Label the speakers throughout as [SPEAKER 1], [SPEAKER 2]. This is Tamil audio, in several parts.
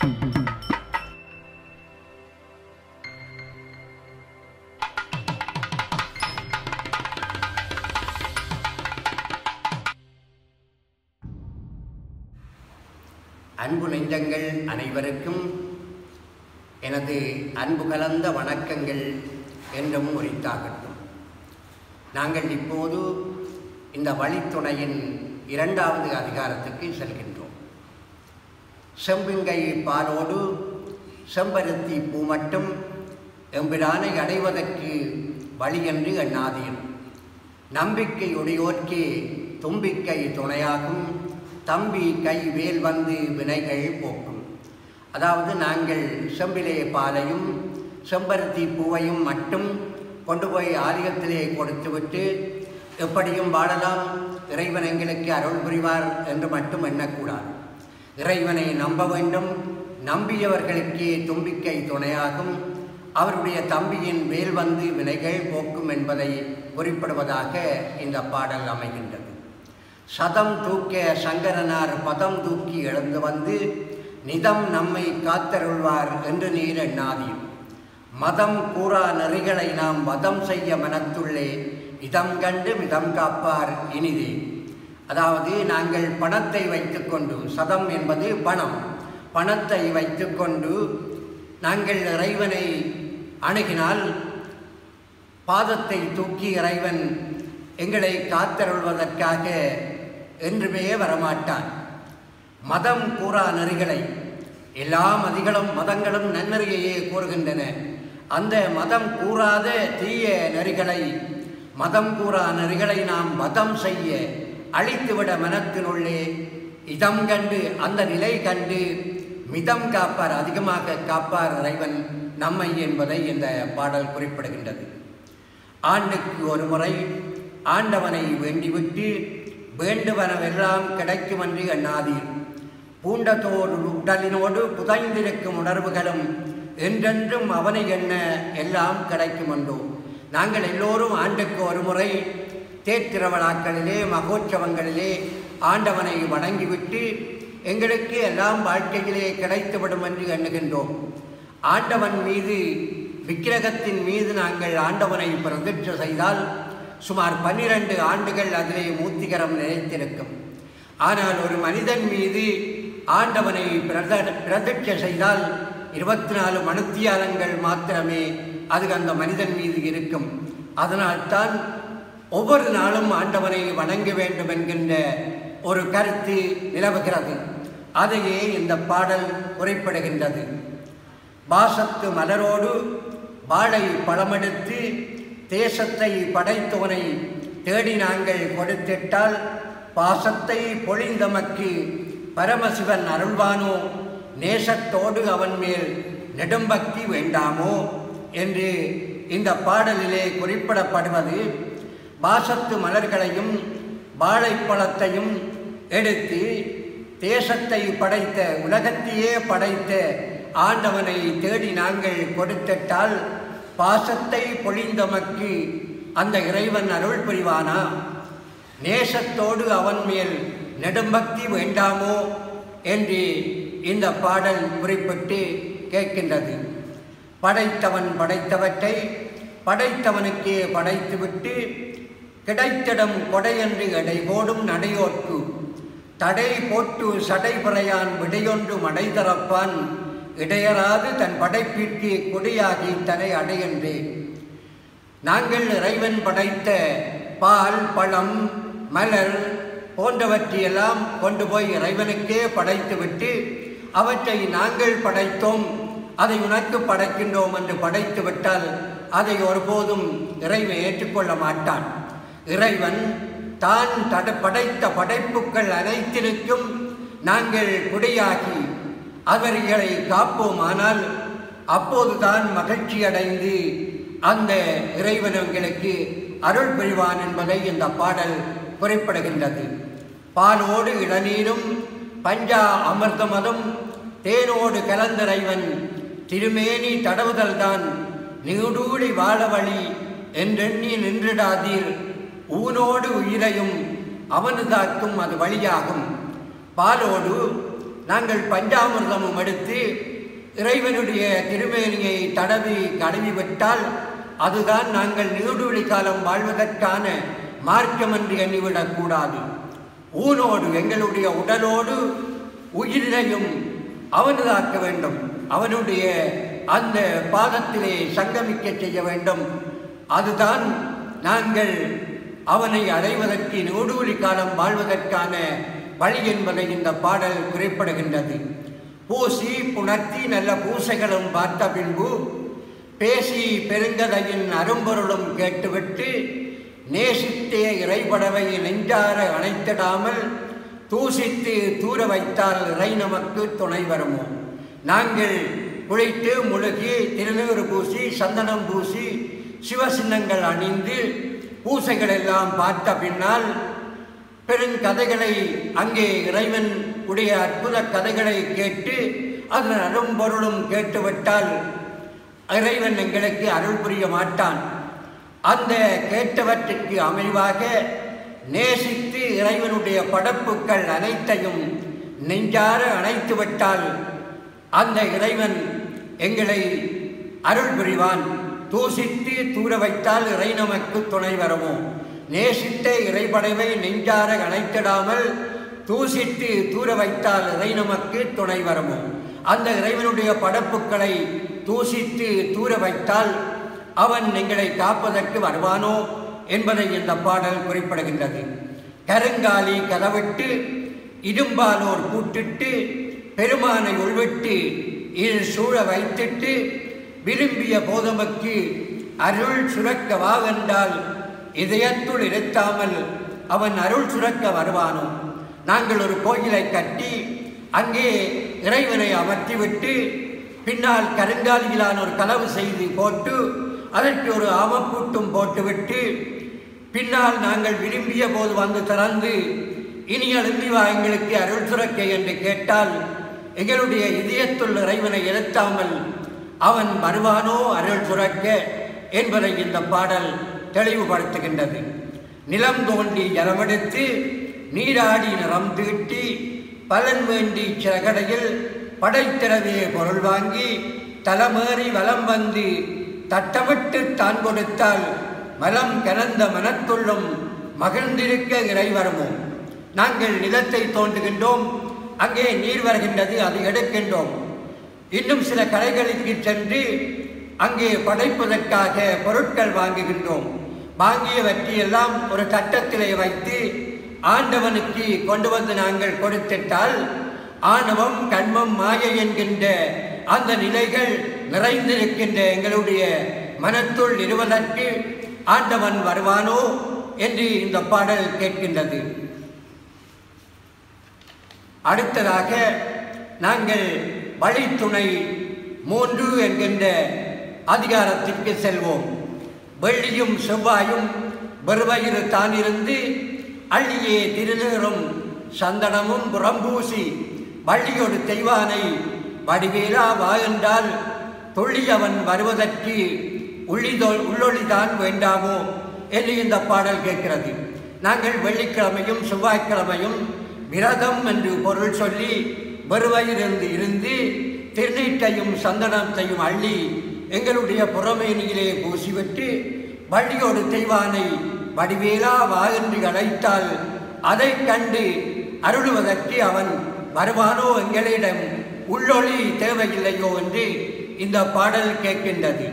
[SPEAKER 1] அன்பு நெஞ்சங்கள் அனைவருக்கும் எனது அன்பு கலந்த வணக்கங்கள் என்றும் உரித்தாகட்டும். நாங்கள் இப்போது இந்த வழித்துணையின் 2வது அதிகாரத்துக்கு செல்கின்றோம். செம்பிங்கை பாலோடு செம்பருத்தி பூ மட்டும் எம்பிரானை அடைவதற்கு வழியென்று எண்ணாதீர். நம்பிக்கையுடையோர்க்கே தும்பிக்கை துணையாகும், தம்பி கை வேல் வந்து வினைகள் போக்கும். அதாவது நாங்கள் செம்பிலே பாலையும் செம்பருத்தி பூவையும் மட்டும் கொண்டு போய் ஆலயத்திலே கொடுத்துவிட்டு எப்படியும் வாழலாம், இறைவன் எங்களுக்கு அருள் புரிவார் என்று மட்டும் எண்ணக்கூடாது. இறைவனை நம்ப வேண்டும். நம்பியவர்களுக்கே தும்பிக்கை துணையாகும், அவருடைய தம்பியின் வேல் வந்து வினைகள் போக்கும் என்பதை குறிப்பிடுவதாக இந்த பாடல் அமைகின்றது. சதம் தூக்க சங்கரனார் பதம் தூக்கி எழுந்து வந்து நிதம் நம்மை காத்தருள்வார் என்று நீர் எண்ணாதீர். மதம் கூறா நெறிகளை நாம் வதம் செய்ய மனத்துள்ளே இதம் கண்டு மிதம் காப்பார் இனிதே. அதாவது நாங்கள் பணத்தை வைத்துக்கொண்டு, சதம் என்பது பணம், பணத்தை வைத்துக்கொண்டு நாங்கள் இறைவனை அணுகினால் பாதத்தை தூக்கி இறைவன் எங்களை காத்தருள்வதற்காக என்றுமே வரமாட்டான். மதம் கூறா நெறிகளை, எல்லா மதங்களும் நன்னெறியையே கூறுகின்றன. அந்த மதம் கூறாத தீய நெறிகளை, மதம் கூறா நெறிகளை நாம் வதம் செய்ய அழித்துவிட மனத்தினுள்ளே இதம் கண்டு, அந்த நிலை கண்டு மிதம் காப்பார், அதிகமாக காப்பார் இறைவன் நம்மை என்பதை இந்த பாடல் குறிப்பிடுகின்றது. ஆண்டுக்கு ஒரு முறை ஆண்டவனை வேண்டிவிட்டு வேண்டுவனவெல்லாம் கிடைக்கும் என்று எண்ணாதீர். பூண்டதோடு உடலினோடு புதைந்திருக்கும் உணர்வுகளும் என்றென்றும் அவனை எண்ண எல்லாம் கிடைக்கும் என்றோ. நாங்கள் எல்லோரும் ஆண்டுக்கு ஒரு முறை தேர்திருவிழாக்களிலே மகோற்சவங்களிலே ஆண்டவனை வணங்கிவிட்டு எங்களுக்கு எல்லாம் வாழ்க்கையிலே கிடைத்துவிடும் என்று எண்ணுகின்றோம். ஆண்டவன் மீது, விக்கிரகத்தின் மீது நாங்கள் ஆண்டவனை பிரதிஷ்டை செய்தால் சுமார் 12 ஆண்டுகள் அதிலே மூர்த்திகரம் நிலைத்திருக்கும். ஆனால் ஒரு மனிதன் மீது ஆண்டவனை பிரதிஷ்டை செய்தால் 24 மணித்தியாலங்கள் மாத்திரமே அது அந்த மனிதன் மீது இருக்கும். அதனால்தான் ஒவ்வொரு நாளும் ஆண்டவனை வணங்க வேண்டும் என்கின்ற ஒரு கருத்து நிலவுகிறது. அதையே இந்த பாடல் குறிப்பிடுகின்றது. பாசத்து மலரோடு வாழை பழமெடுத்து தேசத்தை படைத்தவனை தேடி நாங்கள் கொடுத்திட்டால் பாசத்தை பொழிந்தமக்கு பரமசிவன் அருள்வானோ, நேசத்தோடு அவன் மேல் நெடும்பக்தி வேண்டாமோ என்று இந்த பாடலிலே குறிப்பிடப்படுவது. பாசத்து மலர்களையும் வாழைப்பழத்தையும் எடுத்து தேசத்தை படைத்த, உலகத்தையே படைத்த ஆண்டவனை தேடி நாங்கள் கொடுத்திட்டால் பாசத்தை பொழிந்தமக்கு அந்த இறைவன் அருள் புரிவானா, நேசத்தோடு அவன் மேல் நெடும்பக்தி வேண்டாமோ என்று இந்த பாடல் குறிப்பிட்டு கேட்கின்றது. படைத்தவன் படைத்தவற்றை படைத்தவனுக்கே படைத்துவிட்டு கிடைத்திடம் கொடையன்று எடை போடும் நடையோர்க்கு தடை போட்டு சடைபுறையான் விடையொன்று மடை தரப்பான் இடையராது தன் படைப்பிற்கு கொடியாகி தலை அடையன்றே. நாங்கள் இறைவன் படைத்த பால், பழம், மலர் போன்றவற்றையெல்லாம் கொண்டு போய் இறைவனுக்கே படைத்துவிட்டு அவற்றை நாங்கள் படைத்தோம், அதை உனக்கு படைக்கின்றோம் என்று படைத்து விட்டால் அதை ஒருபோதும் இறைவன் ஏற்றுக்கொள்ள மாட்டான். இறைவன் தான் படைத்த படைப்புக்கள் அனைத்திற்கும் நாங்கள் குடியாகி அவர்களை காப்போமானால் அப்போதுதான் மகிழ்ச்சி அடைந்து அந்த இறைவனங்களுக்கு அருள் புரிவான் என்பதை இந்த பாடல் குறிப்பிடுகின்றது. பாலோடு இளநீரும் பஞ்சா அமிர்தமதும் தேனோடு கலந்திறைவன் திருமேனி தடவுதல்தான் நீடூழி வாழ வழி என்றெண்ணி நின்றிடாதீர். ஊனோடு உயிரையும் அவனு காக்கும் அது வழியாகும். பாலோடு நாங்கள் பஞ்சாமிர்தமும் எடுத்து இறைவனுடைய திருமேனியை கழுவி விட்டால் அதுதான் நாங்கள் நீடுழி காலம் வாழ்வதற்கான மார்க்கம் என்று எண்ணிவிடக்கூடாது. ஊனோடு எங்களுடைய உடலோடு உயிரையும் அவனதாக்க வேண்டும். அவனுடைய அந்த பாதத்திலே சங்கமிக்க செய்ய வேண்டும். அதுதான் நாங்கள் அவனை அடைவதற்கு நீடுழி காலம் வாழ்வதற்கான வழி என்பதை இந்த பாடல் குறிப்பிடுகின்றது. பூசி புணர்த்தி நல்ல பூசைகளும் பார்த்த பின்பு பேசி பெருங்கதையின் அரும்பொருளும் கேட்டுவிட்டு நேசித்தே இறைபடவை நெஞ்சார அணைத்திடாமல் தூசித்து தூர வைத்தால் இறை நமக்கு துணை வருமோ. நாங்கள் குளித்து முழுகி திருநீறு பூசி சந்தனம் பூசி சிவசின்னங்கள் அணிந்து பூசைகள் எல்லாம் பார்த்த பின்னால் பெருங்கதைகளை அங்கே இறைவன் உடைய அற்புத கதைகளை கேட்டு அதன் அரும்பொருளும் கேட்டுவிட்டால் இறைவன் எங்களுக்கு அருள் புரிய மாட்டான். அந்த கேட்டவற்றிற்கு அமைவாக நேசித்து இறைவனுடைய படைப்புக்கள் அனைத்தையும் நெஞ்சார அணைத்து விட்டால் அந்த இறைவன் எங்களை அருள் புரிவான். தூசித்து தூர வைத்தால் இறை நமக்கு துணை வரவும். நேசித்த இறைபடைவை நெஞ்சார அணைத்திடாமல் தூசித்து தூர வைத்தால் இறை நமக்கு துணை வரவும். அந்த இறைவனுடைய படைப்புக்களை தூசித்து தூர வைத்தால் அவன் எங்களை காப்பதற்கு வருவானோ என்பதை இந்த பாடல் குறிப்பிடுகின்றது. கருங்காலி கதவிட்டு இரும்பாலோர் கூட்டிட்டு பெருமானை உள்விட்டு இரு சூழ வைத்திட்டு விரும்பிய போதமக்கு அருள் சுரக்க வாவென்றால் இதயத்துள் இருத்தாமல் அவன் அருள் சுரக்க வருவானோ. நாங்கள் ஒரு கோயிலை கட்டி அங்கே இறைவனை அமர்த்திவிட்டு பின்னால் கருங்காலியிலான ஒரு கலவு செய்து போட்டு அதற்கு ஒரு ஆமப்பூட்டும் போட்டுவிட்டு பின்னால் நாங்கள் விரும்பிய போது வந்து திறந்து இனி எழுந்திவா எங்களுக்கு அருள் சுரக்க என்று கேட்டால் எங்களுடைய இதயத்துள் இறைவனை எழுத்தாமல் அவன் வருவானோ அருள் சுரக்க என்பதை இந்த பாடல் தெளிவுபடுத்துகின்றது. நிலம் தோண்டி ஜலமெடுத்து நீராடி நிறம் தீட்டி பலன் வேண்டி சிறகடையில் படைத்திறவே பொருள் வாங்கி தலமேறி வலம் வந்து தட்டமிட்டு தான் கொடுத்தால் மலம் கலந்த மனத்துள்ளும் மகிழ்ந்திருக்க இறை வருமோ. நாங்கள் நிலத்தை தோண்டுகின்றோம், அங்கே நீர் வருகின்றது, அதை எடுக்கின்றோம். இன்னும் சில கடைகளுக்கு சென்று அங்கே படைப்பதற்காக பொருட்கள் வாங்குகின்றோம். வாங்கியவற்றையெல்லாம் ஒரு தட்டத்திலே வைத்து ஆண்டவனுக்கு கொண்டு வந்து நாங்கள் கொடுத்திட்டால் ஆணவம் கண்மம் மாயை என்கின்ற அந்த நிலைகள் நிறைந்திருக்கின்ற எங்களுடைய மனத்துள் இருவதற்கு ஆண்டவன் வருவானோ என்று இந்த பாடல் கேட்கின்றது. அடுத்ததாக நாங்கள் வழித்துணை 3 என்கின்ற அதிகாரத்திற்கு செல்வோம். வெள்ளியும் செவ்வாயும் வெறுவயிறு தானிருந்து அள்ளியே திருநீரும் சந்தனமும் புறம்பூசி வள்ளியொடு தெய்வானை வடிவேலா வா என்றால் தொள்ளியவன் வருவதற்கு உள்ளொளிதான் வேண்டாமோ என்று இந்த பாடல் கேட்கிறது. நாங்கள் வெள்ளிக்கிழமையும் செவ்வாய்க்கிழமையும் விரதம் என்று பொருள் சொல்லி வெறுவயிலிருந்து இருந்து திருநீட்டையும் சந்தனத்தையும் அள்ளி எங்களுடைய புறமேனியிலே பூசிவிட்டு வள்ளியோடு தெய்வானை வடிவேலா வா என்று அழைத்தால் அதை கண்டு அருளுவதற்கு அவன் வருவானோ, எங்களிடம் உள்ளொளி தேவையில்லையோ என்று இந்த பாடல் கேட்கின்றது.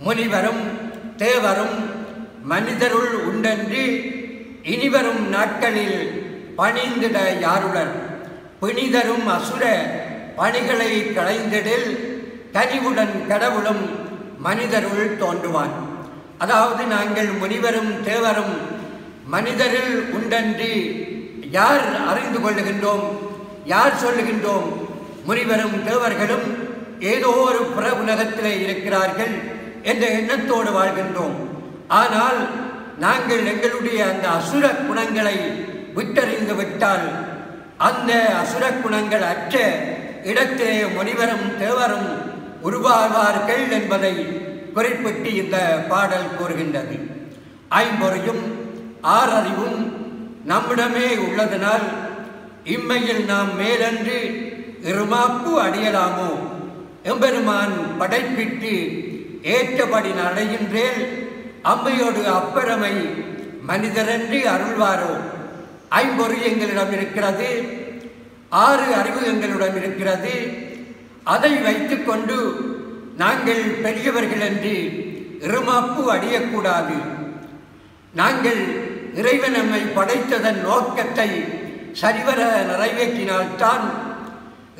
[SPEAKER 1] முனிவரும் தேவரும் மனிதருள் உண்டென்று இனிவரும் நாட்களில் பணிந்திட யாருடன் பிணிதரும் அசுர பணிகளை களைந்திடில் கனிவுடன் கடவுளும் மனிதருள் தோன்றுவான். அதாவது நாங்கள் முனிவரும் தேவரும் மனிதரில் உண்டென்று யார் அறிந்து கொள்ளுகின்றோம், யார் சொல்லுகின்றோம்? முனிவரும் தேவர்களும் ஏதோ ஒரு புற உலகத்திலே இருக்கிறார்கள் என்ற எண்ணத்தோடு வாழ்கின்றோம். ஆனால் நாங்கள் எங்களுடைய அந்த அசுர குணங்களை விட்டறிந்து விட்டால் அந்த அசுர குணங்கள் அற்ற இடத்திலே முனிவரும் தேவரும் உருவாவார்கள் என்பதை குறிப்பிட்டு இந்த பாடல் கூறுகின்றது. ஐம்பொறியும் ஆறறிவும் நம்மிடமே உள்ளதனால் இம்மையில் நாம் மேலன்று இருமாப்பு அடையலாமோ? எம்பெருமான் படைப்பிற்கு ஏற்றபடி நடைகின்றேன் அம்மையோடு அப்பறமை மனிதரென்று அருள்வாரோ? ஐம்பொறி எங்களிடம் இருக்கிறது, 6 அறிவு எங்களிடம் இருக்கிறது. அதை வைத்துக்கொண்டு நாங்கள் பெரியவர்கள் என்று இருமாப்பு அடையக்கூடாது. நாங்கள் இறைவன் நம்மை படைத்ததன் நோக்கத்தை சரிவர நிறைவேற்றினால்தான்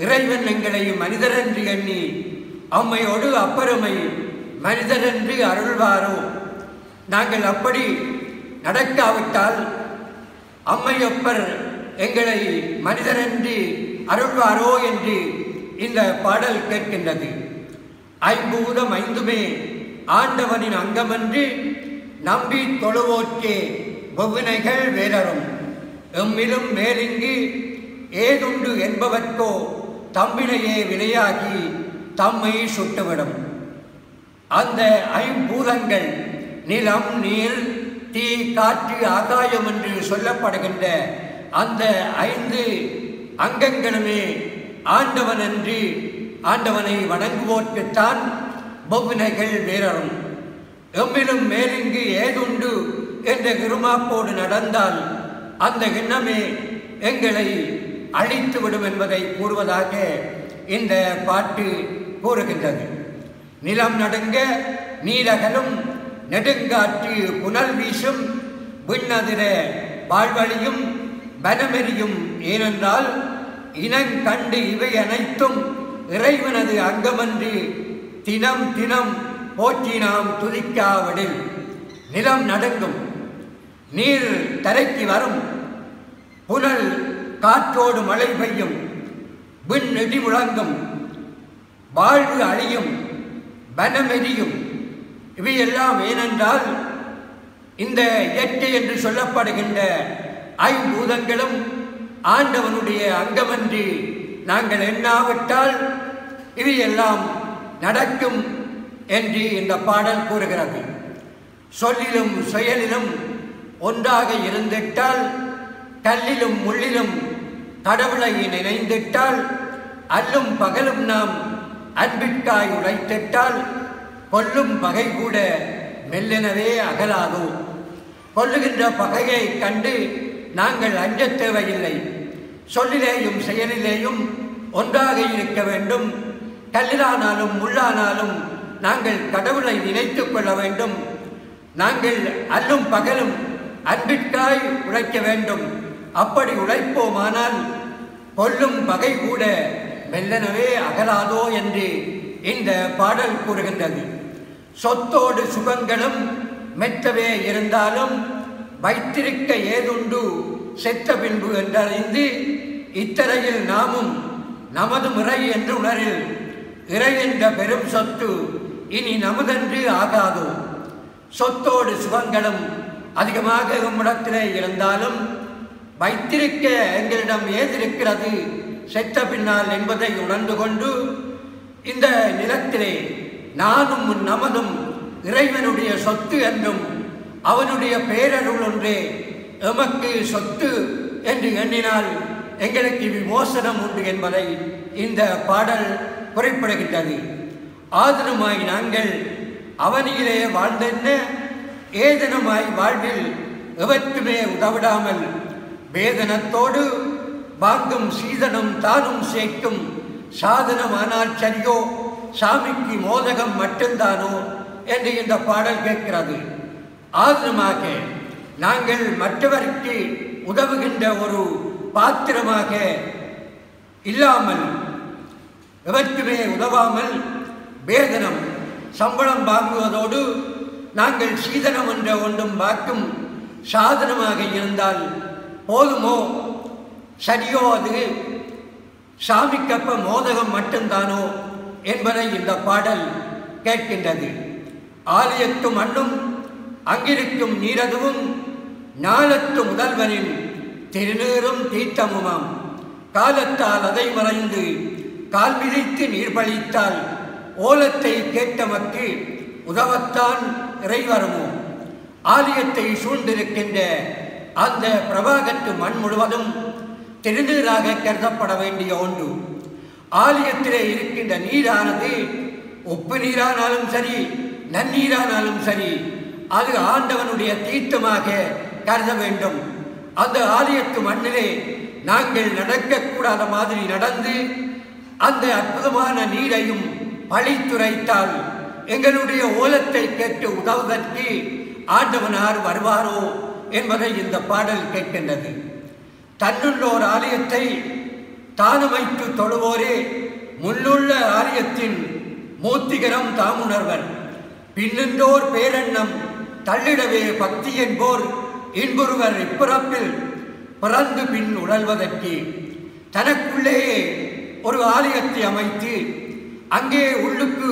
[SPEAKER 1] இறைவன் எங்களை மனிதரென்று எண்ணி அம்மையோடு அப்பறமை மனிதரென்று அருள்வாரோ? நாங்கள் அப்படி நடக்காவிட்டால் அம்மையப்பர் எங்களை மனிதரென்று அருள்வாரோ என்று இந்த பாடல் கேட்கின்றது. ஐம்பூதம் ஐந்துமே ஆண்டவனின் அங்கமென்று நம்பி தொழுவோர்க்கே வெவ்வினைகள் வேலரும் எம்மிலும் மேலிங்கு ஏதுண்டு என்பவர்க்கோ தம்மினையே வினையாகி தம்மை சுட்டுவிடும். அந்த ஐம்பூதங்கள் நிலம், நீர், தீ, காற்று, ஆகாயம் என்று சொல்லப்படுகின்ற அந்த 5 அங்கங்களுமே ஆண்டவன் என்று ஆண்டவனை வணங்குவோர்க்குத்தான் வெவ்வினைகள் வேறரும். எம்மிலும் மேலிங்கு ஏதுண்டு என்ற இருமாப்போடு நடந்தால் அந்த எண்ணமே எங்களை அழித்துவிடும் என்பதை கூறுவதாக இந்த பாட்டு கூறுகின்றது. நிலம் நடுங்க நீலகலும் நெடுங்காற்று புனல் வீசும் விண்ணதிர வாழ்வழியும் வனமெறியும். ஏனென்றால் இனங்கண்டு இவை அனைத்தும் இறைவனது அங்கமன்று தினம் தினம் போற்றி நாம் துதிக்காவிடில். நிலம் நடுங்கும், நீர் தரைக்கு வரும், புனல் காற்றோடு மழை பெய்யும், விண் இடி முழங்கும், வாழ்வு அழியும், வனமெறியும். இவையெல்லாம் ஏனென்றால் இந்த இயற்கை என்று சொல்லப்படுகின்ற ஐம்பூதங்களும் ஆண்டவனுடைய அங்கமன்றி நாங்கள் எண்ணாவிட்டால் இவையெல்லாம் நடக்கும் என்று இந்த பாடல் கூறுகிறது. சொல்லிலும் செயலிலும் ஒன்றாக இருந்திட்டால், கல்லிலும் முள்ளிலும் கடவுளை நினைந்திட்டால், அல்லும் பகலும் நாம் அன்பிற்காய் உழைத்திட்டால், கொல்லும் பகை கூட மெல்லெனவே அகலாதோ. கொல்லுகின்ற பகையை கண்டு நாங்கள் அஞ்சத் தேவையில்லை. சொல்லிலேயும் செயலிலேயும் ஒன்றாக இருக்க வேண்டும். கல்லிலானாலும் முள்ளானாலும் நாங்கள் கடவுளை நினைத்து கொள்ள வேண்டும். நாங்கள் அல்லும் பகலும் அன்பிற்காய் உழைக்க வேண்டும். அப்படி உழைப்போமானால் கொல்லும் பகை கூட மெல்லனவே அகலாதோ என்று இந்த பாடல் கூறுகின்றது. சொத்தோடு சுகங்களும் மெத்தவே இருந்தாலும் வைத்திருக்க ஏதுண்டு செத்த பின்பு என்றறிந்து இத்தரையில் நாமும் நமது முறை என்று உணரில் இறை என்ற பெரும் சொத்து இனி நமதென்று ஆகாதோ. சொத்தோடு சுகங்களும் அதிகமாக நம்மிடத்திலே இருந்தாலும் வைத்திருக்க எங்களிடம் ஏதிருக்கிறது செத்த பின்னால் என்பதை உணர்ந்து கொண்டு இந்த நிலத்திலே நானும் நமதும் இறைவனுடைய சொத்து என்றும் அவனுடைய பேரருள் ஒன்றே எமக்கு சொத்து என்று எண்ணினால் எங்களுக்கு விமோசனம் உண்டு என்பதை இந்த பாடல் குறிப்பிடுகின்றது. ஆதனமாய் நாங்கள் அவனியிலே வாழ்ந்தென்ன ஏதனமாய் வாழ்வில் எவற்றுமே உதவிடாமல் வேதனத்தோடு வாங்கும் சீதனம் தானும் சேர்க்கும் சாதனமானால் சரியோ சாமிக்கு மோதகம் மட்டும்தானோ என்று இந்த பாடல் கேட்கிறது. ஆதனமாக நாங்கள் மற்றவருக்கு உதவுகின்ற ஒரு பாத்திரமாக இல்லாமல் எவற்றுமே உதவாமல் வேதனம் சம்பளம் வாங்குவதோடு நாங்கள் சீதனம் என்ற ஒன்றும் வாக்கும் சாதனமாக இருந்தால் போதுமோ சரியோ அது சாமிக்கப்ப மோதகம் மட்டும்தானோ என்பதை இந்த பாடல் கேட்கின்றது. ஆலயத்து மண்ணும் அங்கிருக்கும் நீரதுவும் ஞாலத்து முதல்வனின் திருநீரும் தீர்த்தமுமாம். காலத்தால் அதை மறைந்து கால் மிதித்து நீர் பழித்தால் ஓலத்தை கேட்டமக்கு உதவத்தான் இறைவருமோ. ஆலயத்தை சூழ்ந்திருக்கின்ற அந்த பிரபாகத்து மண் முழுவதும் திருநீராக கருதப்பட வேண்டிய ஒன்று. ஆலயத்திலே இருக்கின்ற நீரானது உப்பு நீரானாலும் சரி, நன்னீரானாலும் சரி, அது ஆண்டவனுடைய தீர்த்தமாக கருத வேண்டும். அந்த ஆலயத்து மண்ணிலே நாங்கள் நடக்கக்கூடாத மாதிரி நடந்து அந்த அற்புதமான நீரையும் பழித்துரைத்தால் எங்களுடைய ஓலத்தை கேட்டு உதவுவதற்கு ஆண்டவனார் வருவாரோ என்பதை இந்த பாடல் கேட்கின்றது. தன்னுள்ளோர் ஆலயத்தை தானமைத்து தொழுவோரே முன்னுள்ள ஆலயத்தின் மூத்திகரம் தாமுணர்வர். பின்னின்றோர் பேரெண்ணம் தள்ளிடவே பக்தி என்போர் இன்புறுவர் இப்பிறப்பில் பிறந்து பின் உழல்வதற்கு. தனக்குள்ளேயே ஒரு ஆலயத்தை அமைத்து அங்கே உள்ளுக்கு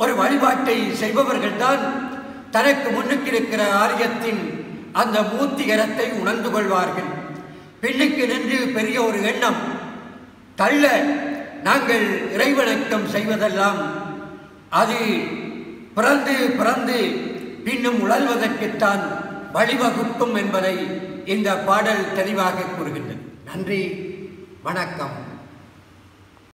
[SPEAKER 1] ஒரு வழிபாட்டை செய்பவர்கள்தான் தனக்கு முன்னுக்கு இருக்கிற ஆலயத்தின் அந்த மூத்திகரத்தை உணர்ந்து கொள்வார்கள். பின்னுக்கு நின்று பெரிய ஒரு எண்ணம் தள்ள நாங்கள் இறைவணக்கம் செய்வதெல்லாம் அது பிறந்து பிறந்து பின்னும் உழல்வதற்குத்தான் வழிவகுக்கும் என்பதை இந்த பாடல் தெளிவாக கூறுகின்றது. நன்றி, வணக்கம்.